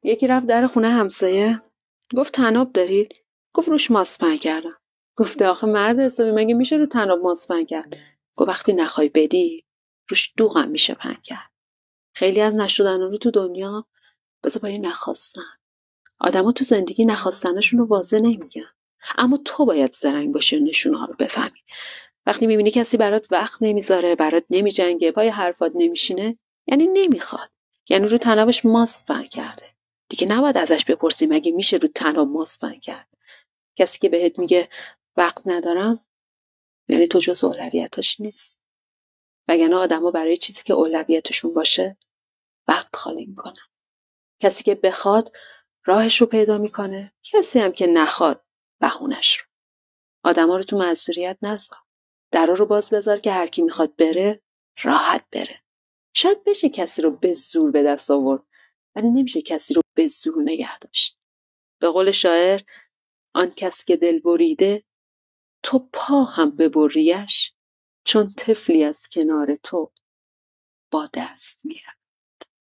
یکی رفت در خونه همسایه، گفت طناب دارید؟ گفت روش ماست پهن کردم. گفت آخه مرد حسابی مگه میشه رو طناب ماست پهن کرد؟ گفت وقتی نخوای بدی روش دوغم میشه پهن کرد. خیلی از نشدن رو تو دنیا بذار با یه نخواستن. آدما تو زندگی نخواستنشون رو واضح نمیگن، اما تو باید زرنگ باشی و نشونه ها رو بفهمی. وقتی میبینی کسی برات وقت نمیذاره، برات نمیجنگه، پای حرفات نمیشینه، یعنی نمیخواد، یعنی رو طنابش ماست پهن کرده. دیگه نباید ازش بپرسی مگه میشه رو طناب ماست پهن کرد. کسی که بهت میگه وقت ندارم، یعنی تو جز اولویتاش نیست. وگرنه آدما برای چیزی که اولویتشون باشه وقت خالی میکنن. کسی که بخواد راهش رو پیدا میکنه، کسی هم که نخواد بهونش رو. آدما رو تو معذوریت نذار. درا رو باز بذار که هر کی میخواد بره راحت بره. شاید بشه کسی رو به زور به دست آورد، ولی نمیشه کسی رو به زور نگه داشت. به قول شاعر، آن کس که دل بریده تو پا هم ببریش، چون طفلی از کنار تو با دست میره.